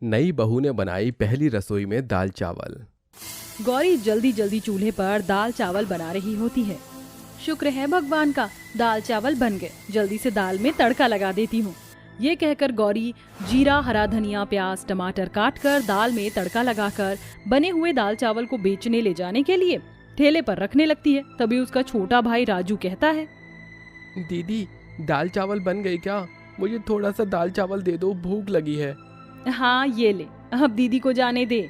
नई बहू ने बनाई पहली रसोई में दाल चावल। गौरी जल्दी जल्दी चूल्हे पर दाल चावल बना रही होती है। शुक्र है भगवान का, दाल चावल बन गए, जल्दी से दाल में तड़का लगा देती हूँ। ये कहकर गौरी जीरा, हरा धनिया, प्याज, टमाटर काटकर दाल में तड़का लगाकर बने हुए दाल चावल को बेचने ले जाने के लिए ठेले पर रखने लगती है। तभी उसका छोटा भाई राजू कहता है, दीदी, दाल चावल बन गए क्या? मुझे थोड़ा सा दाल चावल दे दो, भूख लगी है। हाँ ये ले, अब दीदी को जाने दे।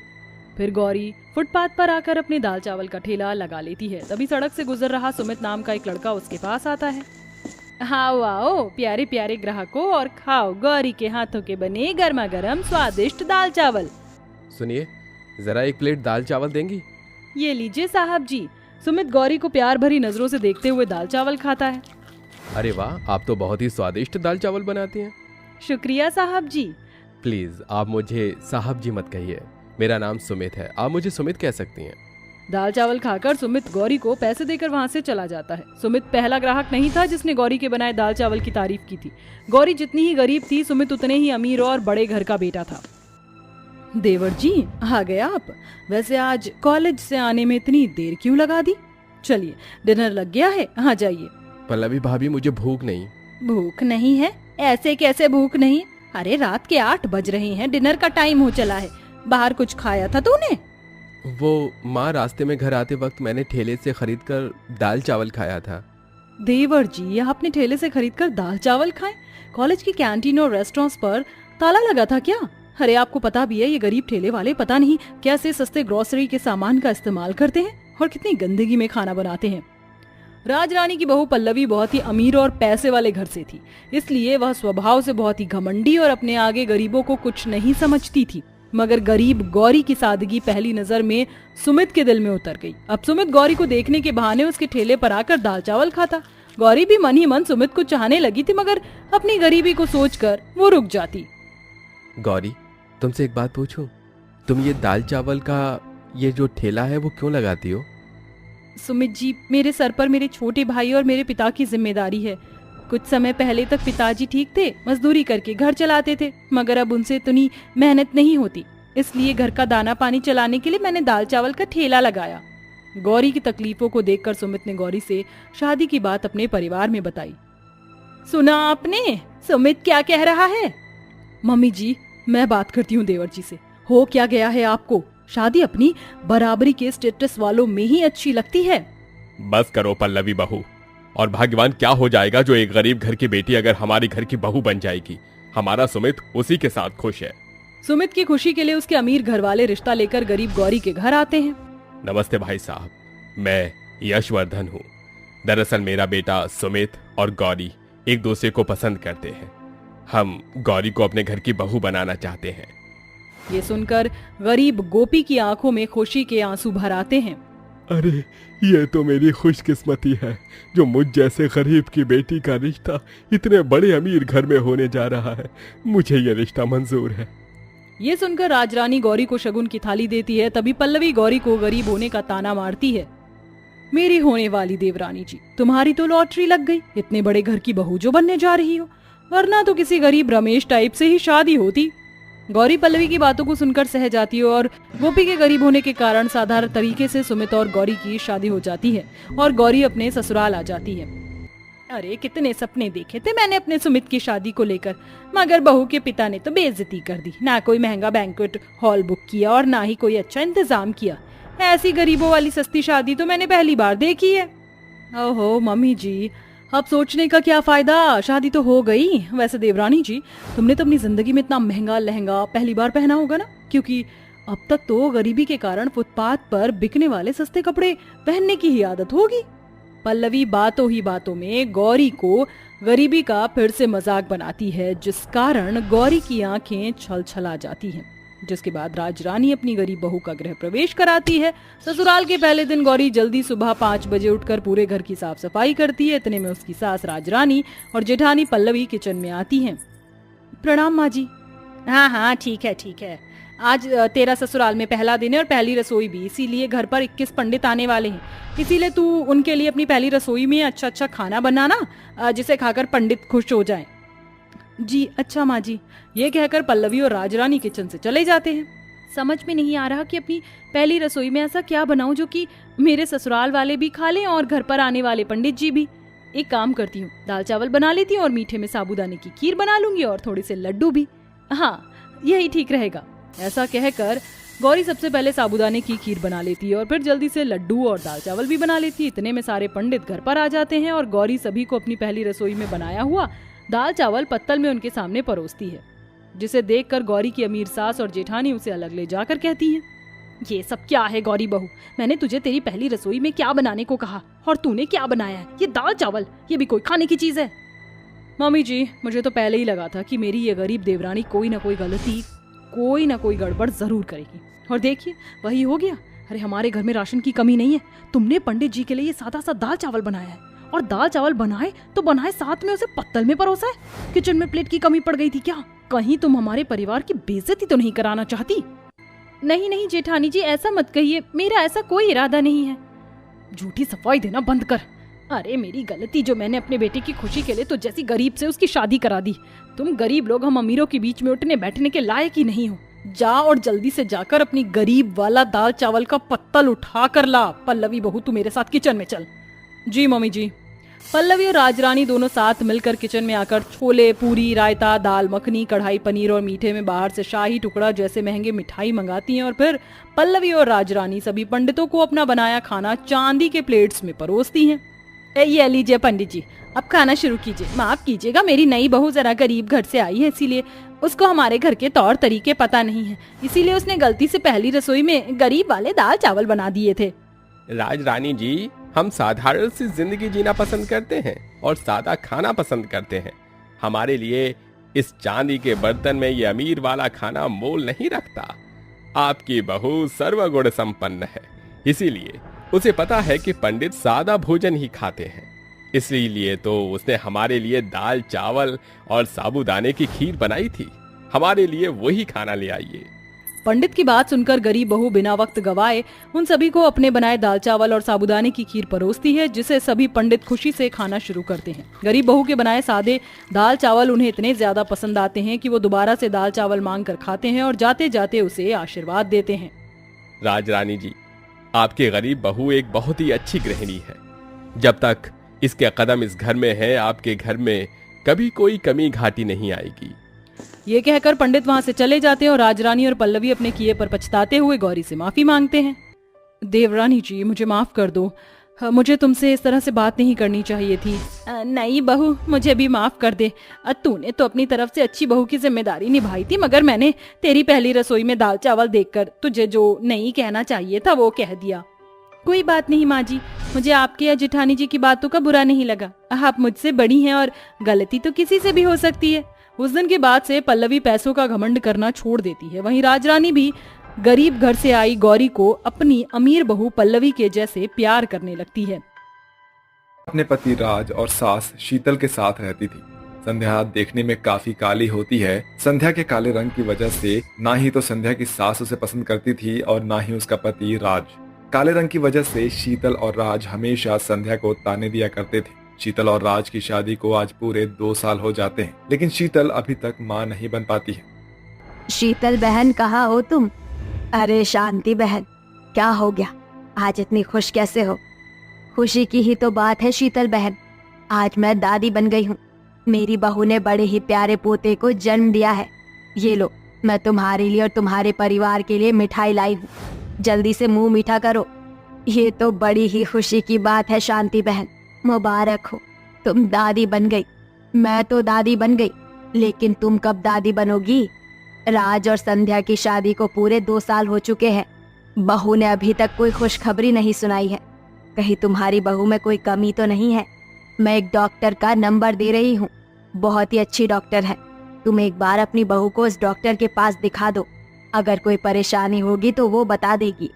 फिर गौरी फुटपाथ पर आकर अपने दाल चावल का ठेला लगा लेती है। तभी सड़क से गुजर रहा सुमित नाम का एक लड़का उसके पास आता है। आओ आओ प्यारे प्यारे ग्राहकों, और खाओ गौरी के हाथों के बने गर्मा गर्म स्वादिष्ट दाल चावल। सुनिए, जरा एक प्लेट दाल चावल देंगी? ये लीजिए साहब जी। सुमित गौरी को प्यार भरी नजरों से देखते हुए दाल चावल खाता है। अरे वाह, आप तो बहुत ही स्वादिष्ट दाल चावल बनाती हैं। शुक्रिया साहब जी। प्लीज आप मुझे साहब जी मत कहिए, मेरा नाम सुमित है, आप मुझे सुमित कह सकती हैं। दाल चावल खाकर सुमित गौरी को पैसे देकर वहाँ से चला जाता है। सुमित पहला ग्राहक नहीं था जिसने गौरी के बनाए दाल चावल की तारीफ की थी। गौरी जितनी ही गरीब थी, सुमित उतने ही अमीर और बड़े घर का बेटा था। देवर जी, आ गए आप? वैसे आज कॉलेज से आने में इतनी देर क्यों लगा दी? चलिए, डिनर लग गया है, आ जाइए। पल्लवी भाभी, मुझे भूख नहीं। भूख नहीं है? ऐसे कैसे भूख नहीं? अरे रात के 8 बज रहे हैं, डिनर का टाइम हो चला है। बाहर कुछ खाया था तूने? वो माँ, रास्ते में घर आते वक्त मैंने ठेले से खरीद कर दाल चावल खाया था। देवर जी, आपने ठेले से खरीदकर दाल चावल खाए? कॉलेज की कैंटीन और रेस्टोरेंट्स पर ताला लगा था क्या? अरे आपको पता भी है, ये गरीब ठेले वाले पता नहीं कैसे सस्ते ग्रोसरी के सामान का इस्तेमाल करते हैं और कितनी गंदगी में खाना बनाते हैं। राजरानी की बहू पल्लवी बहुत ही अमीर और पैसे वाले घर से थी, इसलिए वह स्वभाव से बहुत ही घमंडी और अपने आगे गरीबों को कुछ नहीं समझती थी। मगर गरीब गौरी की सादगी पहली नजर में सुमित के दिल में उतर गई। अब सुमित गौरी को देखने के बहाने उसके ठेले पर आकर दाल चावल खाता। गौरी भी मन ही मन सुमित को चाहने लगी थी, मगर अपनी गरीबी को सोचकर वो रुक जाती। गौरी, तुमसे एक बात पूछूं? तुम ये दाल चावल का ये जो ठेला है वो क्यों लगाती हो? सुमित जी, मेरे सर पर मेरे छोटे भाई और मेरे पिता की जिम्मेदारी है। कुछ समय पहले तक पिताजी ठीक थे, मजदूरी करके घर चलाते थे, मगर अब उनसे इतनी मेहनत नहीं होती, इसलिए घर का दाना पानी चलाने के लिए मैंने दाल चावल का ठेला लगाया। गौरी की तकलीफों को देखकर सुमित ने गौरी से शादी की बात अपने परिवार में बताई। सुना आपने? सुमित क्या कह रहा है? मम्मी जी, मैं बात करती हूँ देवर जी से। हो क्या गया है आपको? शादी अपनी बराबरी के स्टेटस वालों में ही अच्छी लगती है। बस करो पल्लवी बहू, और भाग्यवान क्या हो जाएगा जो एक गरीब घर की बेटी अगर हमारे घर की बहू बन जाएगी। हमारा सुमित उसी के साथ खुश है। सुमित की खुशी के लिए उसके अमीर घर वाले रिश्ता लेकर गरीब गौरी के घर आते हैं। नमस्ते भाई साहब, मैं यशवर्धन हूँ। दरअसल मेरा बेटा सुमित और गौरी एक दूसरे को पसंद करते हैं। हम गौरी को अपने घर की बहू बनाना चाहते हैं। ये सुनकर गरीब गोपी की आंखों में खुशी के आंसू भर आते हैं। अरे, ये तो मेरी खुशकिस्मती है जो मुझ जैसे गरीब की बेटी का रिश्ता इतने बड़े अमीर घर में होने जा रहा है। मुझे ये रिश्ता मंजूर है। ये सुनकर राजरानी गौरी को शगुन की थाली देती है। तभी पल्लवी गौरी को गरीब होने का ताना मारती है। मेरी होने वाली देवरानी जी, तुम्हारी तो लॉटरी लग गई, इतने बड़े घर की बहू जो बनने जा रही हो, वरना तो किसी गरीब रमेश टाइप से ही शादी होती। गौरी पल्लवी की बातों को सुनकर सह जाती है और गोपी के गरीब होने के कारण साधारण तरीके से सुमित और गौरी की शादी हो जाती है और गौरी अपने ससुराल आ जाती है। अरे कितने सपने देखे थे मैंने अपने सुमित की शादी को लेकर, मगर बहू के पिता ने तो बेइज्जती कर दी। ना कोई महंगा बैंक्वेट हॉल बुक किया और ना ही कोई अच्छा इंतजाम किया। ऐसी गरीबों वाली सस्ती शादी तो मैंने पहली बार देखी है। ओहो मम्मी जी, अब सोचने का क्या फायदा, शादी तो हो गई। वैसे देवरानी जी, तुमने तो अपनी जिंदगी में इतना महंगा लहंगा पहली बार पहना होगा ना, क्योंकि अब तक तो गरीबी के कारण फुटपाथ पर बिकने वाले सस्ते कपड़े पहनने की ही आदत होगी। पल्लवी बातों ही बातों में गौरी को गरीबी का फिर से मजाक बनाती है, जिस कारण गौरी की आंखें छल छला जाती हैं। जिसके बाद राजरानी अपनी गरीब बहू का गृह प्रवेश कराती है। ससुराल के पहले दिन गौरी जल्दी सुबह 5 बजे उठकर पूरे घर की साफ सफाई करती है। इतने में उसकी सास राजरानी और जेठानी पल्लवी किचन में आती हैं। प्रणाम माँ जी। हाँ हाँ, ठीक है ठीक है। आज तेरा ससुराल में पहला दिन है और पहली रसोई भी, इसीलिए घर पर 21 पंडित आने वाले हैं। इसीलिए तू उनके लिए अपनी पहली रसोई में अच्छा अच्छा खाना बनाना, जिसे खाकर पंडित खुश हो जाएं। जी अच्छा माँ जी। ये कहकर पल्लवी और राजरानी किचन से चले जाते हैं। समझ में नहीं आ रहा कि अपनी पहली रसोई में ऐसा क्या बनाऊं जो कि मेरे ससुराल वाले भी खा लें और घर पर आने वाले पंडित जी भी। एक काम करती हूँ, दाल चावल बना लेती हूँ और मीठे में साबूदाने की खीर बना लूंगी और थोड़े से लड्डू भी। हाँ, यही ठीक रहेगा। ऐसा कहकर गौरी सबसे पहले साबूदाने की खीर बना लेती है और फिर जल्दी से लड्डू और दाल चावल भी बना लेती है। इतने में सारे पंडित घर पर आ जाते हैं और गौरी सभी को अपनी पहली रसोई में बनाया हुआ दाल चावल पत्तल में उनके सामने परोसती है, जिसे देखकर गौरी की अमीर सास और जेठानी उसे अलग ले जाकर कहती हैं, ये सब क्या है गौरी बहू? मैंने तुझे तेरी पहली रसोई में क्या बनाने को कहा और तूने क्या बनाया है? ये दाल चावल, ये भी कोई खाने की चीज है? मम्मी जी, मुझे तो पहले ही लगा था कि मेरी ये गरीब देवरानी कोई ना कोई गलती, कोई ना कोई गड़बड़ जरूर करेगी। और देखिए, वही हो गया। अरे हमारे घर में राशन की कमी नहीं है, तुमने पंडित जी के लिए ये सादा सा दाल चावल बनाया है, और दाल चावल बनाए तो बनाए साथ में उसे पत्तल में परोसा है। किचन में प्लेट की कमी पड़ गई थी क्या? कहीं तुम हमारे परिवार की बेइज्जती तो नहीं कराना चाहती? नहीं नहीं जेठानी जी, ऐसा मत कहिए, मेरा ऐसा कोई इरादा नहीं है। झूठी सफाई देना बंद कर। अरे मेरी गलती जो मैंने अपने बेटे की खुशी के लिए तो जैसी गरीब से उसकी शादी करा दी। तुम गरीब लोग हम अमीरों के बीच में उठने बैठने के लायक ही नहीं हो। जा और जल्दी से जाकर अपनी गरीब वाला दाल चावल का पत्तल उठा कर ला। पल्लवी बहू, तू मेरे साथ किचन में चल। जी मम्मी जी। पल्लवी और राजरानी दोनों साथ मिलकर किचन में आकर छोले, पूरी, रायता, दाल मखनी, कढ़ाई पनीर और मीठे में बाहर से शाही टुकड़ा जैसे महंगे मिठाई मंगाती हैं और फिर पल्लवी और राजरानी सभी पंडितों को अपना बनाया खाना चांदी के प्लेट्स में परोसती हैं। ये लीजिए पंडित जी, अब खाना शुरू कीजिए। माफ कीजिएगा, मेरी नई बहू जरा गरीब घर से आई है, इसीलिए उसको हमारे घर के तौर तरीके पता नहीं है, इसीलिए उसने गलती से पहली रसोई में गरीब वाले दाल चावल बना दिए थे। राजरानी जी, हम साधारण सी जिंदगी जीना पसंद करते हैं और सादा खाना पसंद करते हैं। हमारे लिए इस चांदी के बर्तन में ये अमीर वाला खाना मोल नहीं रखता। आपकी बहू सर्वगुण संपन्न है, इसीलिए उसे पता है कि पंडित सादा भोजन ही खाते हैं, इसलिए तो उसने हमारे लिए दाल चावल और साबूदाने की खीर बनाई थी। हमारे लिए वही खाना ले आइए। पंडित की बात सुनकर गरीब बहू बिना वक्त गवाए उन सभी को अपने बनाए दाल चावल और साबूदाने की खीर परोसती है, जिसे सभी पंडित खुशी से खाना शुरू करते हैं। गरीब बहू के बनाए सादे दाल चावल उन्हें इतने ज्यादा पसंद आते हैं कि वो दोबारा से दाल चावल मांग कर खाते हैं और जाते जाते उसे आशीर्वाद देते हैं। राजरानी जी, आपकी गरीब बहू एक बहुत ही अच्छी गृहिणी है। जब तक इसके कदम इस घर में है, आपके घर में कभी कोई कमी घाटी नहीं आएगी। ये कहकर पंडित वहां से चले जाते हैं और राजरानी और पल्लवी अपने किए पर पछताते हुए गौरी से माफी मांगते हैं। देवरानी जी, मुझे माफ कर दो, मुझे तुमसे इस तरह से बात नहीं करनी चाहिए थी। नहीं बहू, मुझे भी माफ कर दे। तूने तो अपनी तरफ से अच्छी बहू की जिम्मेदारी निभाई थी, मगर मैंने तेरी पहली रसोई में दाल चावल देखकर तुझे जो नहीं कहना चाहिए था वो कह दिया। कोई बात नहीं माँ जी, मुझे आपके या जेठानी जी की बातों का बुरा नहीं लगा। आप मुझसे बड़ी हैं और गलती तो किसी से भी हो सकती है। उस दिन के बाद से पल्लवी पैसों का घमंड करना छोड़ देती है। वहीं राजरानी भी गरीब घर से आई गौरी को अपनी अमीर बहू पल्लवी के जैसे प्यार करने लगती है। अपने पति राज और सास शीतल के साथ रहती थी। संध्या देखने में काफी काली होती है। संध्या के काले रंग की वजह से ना ही तो संध्या की सास उसे पसंद करती थी और ना ही उसका पति राज। काले रंग की वजह से शीतल और राज हमेशा संध्या को ताने दिया करते थे। शीतल और राज की शादी को आज पूरे 2 साल हो जाते हैं, लेकिन शीतल अभी तक मां नहीं बन पाती है। शीतल बहन, कहाँ हो तुम? अरे शांति बहन, क्या हो गया? आज इतनी खुश कैसे हो? खुशी की ही तो बात है शीतल बहन, आज मैं दादी बन गई हूँ। मेरी बहू ने बड़े ही प्यारे पोते को जन्म दिया है। ये लो, मैं तुम्हारे लिए और तुम्हारे परिवार के लिए मिठाई लाई हूँ, जल्दी से मुंह मीठा करो। ये तो बड़ी ही खुशी की बात है शांति बहन, मुबारक हो, तुम दादी बन गई। मैं तो दादी बन गई, लेकिन तुम कब दादी बनोगी? राज और संध्या की शादी को पूरे 2 साल हो चुके हैं, बहू ने अभी तक कोई खुशखबरी नहीं सुनाई है। कहीं तुम्हारी बहू में कोई कमी तो नहीं है? मैं एक डॉक्टर का नंबर दे रही हूँ, बहुत ही अच्छी डॉक्टर है। तुम एक बार अपनी बहू को उस डॉक्टर के पास दिखा दो, अगर कोई परेशानी होगी तो वो बता देगी।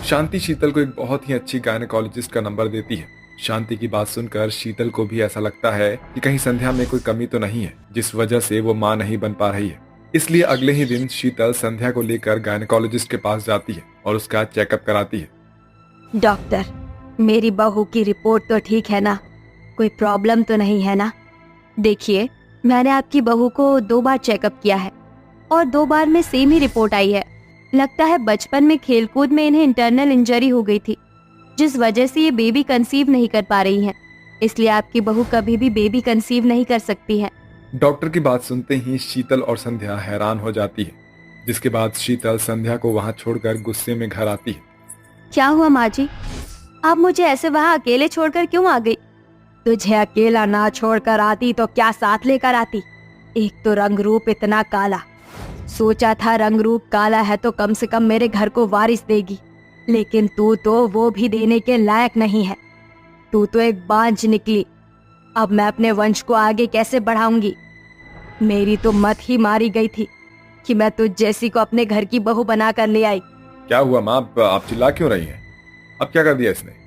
शांति शीतल को एक बहुत ही अच्छी गायनेकोलॉजिस्ट का नंबर देती है। शांति की बात सुनकर शीतल को भी ऐसा लगता है कि कहीं संध्या में कोई कमी तो नहीं है, जिस वजह से वो मां नहीं बन पा रही है। इसलिए अगले ही दिन शीतल संध्या को लेकर गायनेकोलॉजिस्ट के पास जाती है और उसका चेकअप कराती है। डॉक्टर, मेरी बहू की रिपोर्ट तो ठीक है ना? कोई प्रॉब्लम तो नहीं है ना? देखिए, मैंने आपकी बहू को 2 बार चेकअप किया है और 2 बार में सेम ही रिपोर्ट आई है। लगता है बचपन में खेलकूद में इन्हें इंटरनल इंजरी हो गई थी, जिस वजह से ये बेबी कंसीव नहीं कर पा रही हैं। इसलिए आपकी बहू कभी भी बेबी कंसीव नहीं कर सकती है। डॉक्टर की बात सुनते ही शीतल और संध्या हैरान हो जाती है, जिसके बाद शीतल संध्या को वहां छोड़कर गुस्से में घर आती है। क्या हुआ माँ जी, आप मुझे ऐसे वहाँ अकेले छोड़कर क्यों आ गई? तुझे अकेला ना छोड़कर आती तो क्या साथ लेकर आती? एक तो रंग रूप इतना काला, सोचा था रंग रूप काला है तो कम से कम मेरे घर को वारिस देगी, लेकिन तू तो वो भी देने के लायक नहीं है। तू तो एक बांझ निकली। अब मैं अपने वंश को आगे कैसे बढ़ाऊंगी? मेरी तो मत ही मारी गई थी कि मैं तुझ जैसी को अपने घर की बहू बनाकर ले आई। क्या हुआ माँ, आप चिल्ला क्यों रही हैं? अब क्या कर दिया इसने?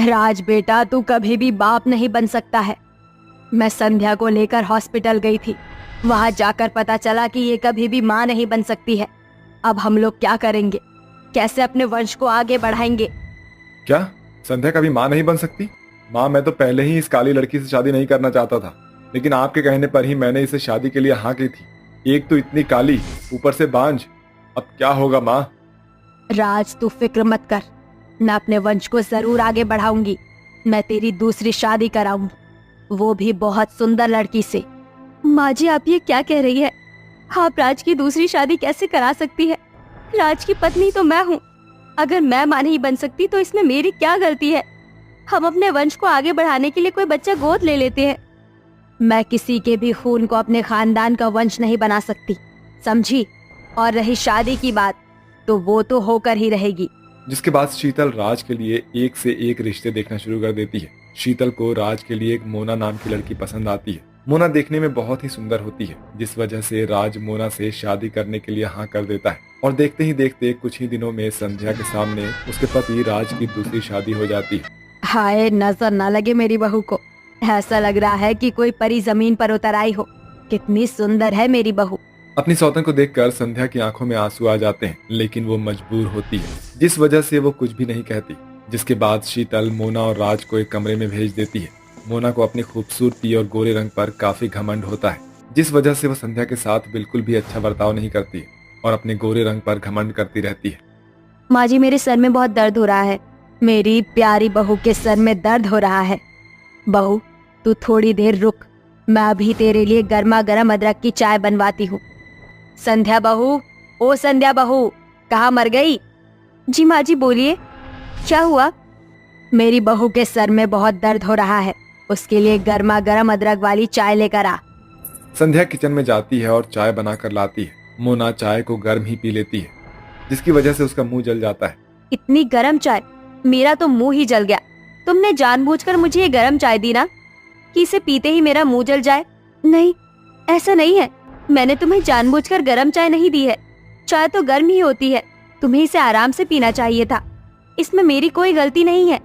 राज बेटा, तू कभी भी बाप नहीं बन सकता है। मैं संध्या को लेकर हॉस्पिटल गई थी, वहां जाकर पता चला कि ये कभी भी माँ नहीं बन सकती है। अब हम लोग क्या करेंगे? कैसे अपने वंश को आगे बढ़ाएंगे? क्या संध्या कभी माँ नहीं बन सकती? माँ, मैं तो पहले ही इस काली लड़की से शादी नहीं करना चाहता था, लेकिन आपके कहने पर ही मैंने इसे शादी के लिए हाँ की थी। एक तो इतनी काली, ऊपर से बांझ। अब क्या होगा माँ? राज, तू फिक्र मत कर, मैं अपने वंश को जरूर आगे बढ़ाऊंगी। मैं तेरी दूसरी शादी कराऊंगी, वो भी बहुत सुंदर लड़की से। माँ जी, आप ये क्या कह रही है? आप राज की दूसरी शादी कैसे करा सकती है? राज की पत्नी तो मैं हूँ। अगर मैं माँ नहीं बन सकती तो इसमें मेरी क्या गलती है? हम अपने वंश को आगे बढ़ाने के लिए कोई बच्चा गोद ले लेते हैं। मैं किसी के भी खून को अपने खानदान का वंश नहीं बना सकती, समझी? और रही शादी की बात, तो वो तो होकर ही रहेगी। जिसके बाद शीतल राज के लिए एक से एक रिश्ते देखना शुरू कर देती है। शीतल को राज के लिए एक मोना नाम की लड़की पसंद आती है। मोना देखने में बहुत ही सुंदर होती है, जिस वजह से राज मोना से शादी करने के लिए हाँ कर देता है। और देखते ही देखते कुछ ही दिनों में संध्या के सामने उसके पति राज की दूसरी शादी हो जाती है। हाय, नजर ना लगे मेरी बहू को। ऐसा लग रहा है कि कोई परी जमीन पर उतर आई हो। कितनी सुंदर है मेरी बहू। अपनी सौतन को देखकर संध्या की आंखों में आंसू आ जाते हैं, लेकिन वो मजबूर होती है, जिस वजह से वो कुछ भी नहीं कहती। जिसके बाद शीतल मोना और राज को एक कमरे में भेज देती है। मोना को अपनी खूबसूरती और गोरे रंग पर काफी घमंड होता है, जिस वजह से वो संध्या के साथ बिल्कुल भी अच्छा बर्ताव नहीं करती है और अपने गोरे रंग पर घमंड करती रहती है। माँ जी, मेरे सर में बहुत दर्द हो रहा है। मेरी प्यारी बहू के सर में दर्द हो रहा है। बहू, तू थोड़ी देर रुक, मैं अभी तेरे लिए गर्मा गर्म अदरक की चाय बनवाती हूँ। संध्या बहू, ओ संध्या बहू, कहाँ मर गई? जी माँ जी, बोलिए, क्या हुआ? मेरी बहू के सर में बहुत दर्द हो रहा है, उसके लिए गर्मा गर्म अदरक वाली चाय लेकर आ। संध्या किचन में जाती है और चाय बनाकर लाती है। मोना चाय को गर्म ही पी लेती है, जिसकी वजह से उसका मुंह जल जाता है। इतनी गर्म चाय, मेरा तो मुंह ही जल गया। तुमने जानबूझकर मुझे ये गर्म चाय दी ना, कि इसे पीते ही मेरा मुंह जल जाए? नहीं, ऐसा नहीं है। मैंने तुम्हें जानबूझकर गर्म चाय नहीं दी है। चाय तो गर्म ही होती है, तुम्हें इसे आराम से पीना चाहिए था। इसमें मेरी कोई गलती नहीं है।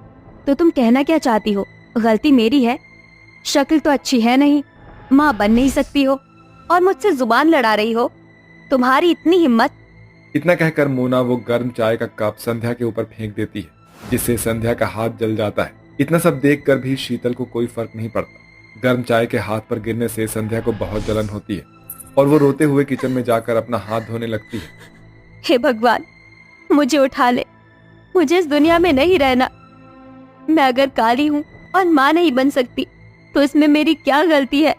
तो तुम कहना क्या चाहती हो? गलती मेरी है? शक्ल तो अच्छी है नहीं, माँ बन नहीं सकती हो और मुझसे जुबान लड़ा रही हो। तुम्हारी इतनी हिम्मत। इतना कहकर मोना वो गर्म चाय का कप संध्या के ऊपर फेंक देती है, जिससे संध्या का हाथ जल जाता है। इतना सब देखकर भी शीतल को कोई फर्क नहीं पड़ता। गर्म चाय के हाथ पर गिरने से संध्या को बहुत जलन होती है और वो रोते हुए किचन में जाकर अपना हाथ धोने लगती है। हे भगवान, मुझे उठा ले, मुझे इस दुनिया में नहीं रहना। मैं अगर काली हूँ और माँ नहीं बन सकती तो इसमें मेरी क्या गलती है?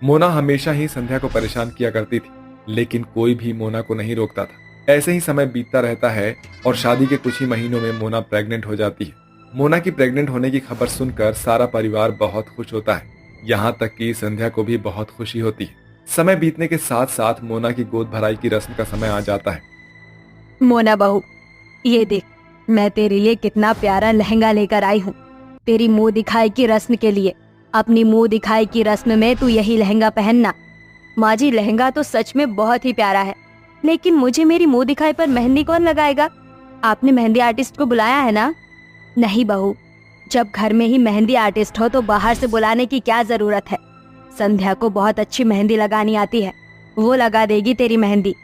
मोना हमेशा ही संध्या को परेशान किया करती थी, लेकिन कोई भी मोना को नहीं रोकता था। ऐसे ही समय बीतता रहता है और शादी के कुछ ही महीनों में मोना प्रेग्नेंट हो जाती है। मोना की प्रेग्नेंट होने की खबर सुनकर सारा परिवार बहुत खुश होता है, यहाँ तक कि संध्या को भी बहुत खुशी होती है। समय बीतने के साथ साथ मोना की गोद भराई की रस्म का समय आ जाता है। मोना बहू, ये देख, मैं तेरे लिए कितना प्यारा लहंगा लेकर आई हूँ, तेरी मुंह दिखाई की रस्म के लिए। अपनी मुंह दिखाई की रस्म में तू यही लहंगा पहनना। माँ जी, लहंगा तो सच में बहुत ही प्यारा है, लेकिन मुझे मेरी मुंह दिखाई पर मेहंदी कौन लगाएगा? आपने मेहंदी आर्टिस्ट को बुलाया है ना? नहीं बहू, जब घर में ही मेहंदी आर्टिस्ट हो तो बाहर से बुलाने की क्या जरूरत है? संध्या को बहुत अच्छी मेहंदी लगानी आती है, वो लगा देगी तेरी मेहंदी।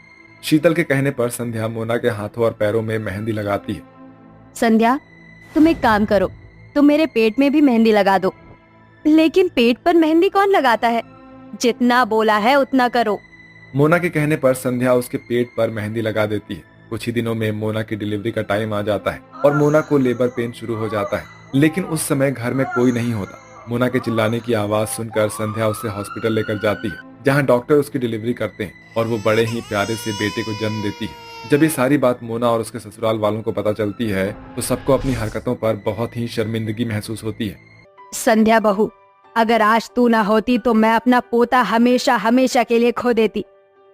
शीतल के कहने पर संध्या मोना के हाथों और पैरों में मेहंदी लगाती है। संध्या, तुम एक काम करो, तुम मेरे पेट में भी मेहंदी लगा दो। लेकिन पेट पर मेहंदी कौन लगाता है? जितना बोला है उतना करो। मोना के कहने पर संध्या उसके पेट पर मेहंदी लगा देती है। कुछ ही दिनों में मोना की डिलीवरी का टाइम आ जाता है और मोना को लेबर पेन शुरू हो जाता है, लेकिन उस समय घर में कोई नहीं होता। मोना के चिल्लाने की आवाज सुनकर संध्या उसे हॉस्पिटल लेकर जाती है, जहां डॉक्टर उसकी डिलीवरी करते हैं और वो बड़े ही प्यारे से बेटे को जन्म देती है। जब ये सारी बात मोना और उसके ससुराल वालों को पता चलती है तो सबको अपनी हरकतों पर बहुत ही शर्मिंदगी महसूस होती है। संध्या बहू, अगर आज तू ना होती तो मैं अपना पोता हमेशा हमेशा के लिए खो देती।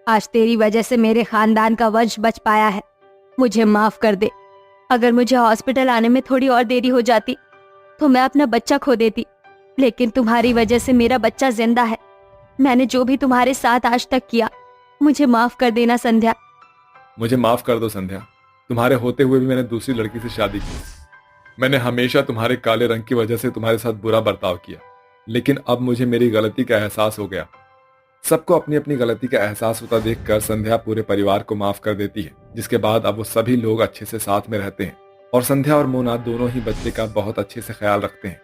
आज तेरी वजह से मेरे खानदान का वंश बच पाया है। मुझे माफ कर दे। अगर मुझे हॉस्पिटल आने में थोड़ी और देरी हो जाती तो मैं अपना बच्चा खो देती, लेकिन तुम्हारी वजह से मेरा बच्चा जिंदा है। मैंने जो भी तुम्हारे साथ आज तक किया, मुझे माफ कर देना संध्या। मुझे माफ कर दो संध्या, तुम्हारे होते हुए भी मैंने दूसरी लड़की से शादी की। मैंने हमेशा तुम्हारे काले रंग की वजह से तुम्हारे साथ बुरा बर्ताव किया, लेकिन अब मुझे मेरी गलती का एहसास हो गया। सबको अपनी अपनी गलती का एहसास होता देखकर संध्या पूरे परिवार को माफ कर देती है, जिसके बाद अब वो सभी लोग अच्छे से साथ में रहते हैं और संध्या और मोना दोनों ही बच्चे का बहुत अच्छे से ख्याल रखते हैं।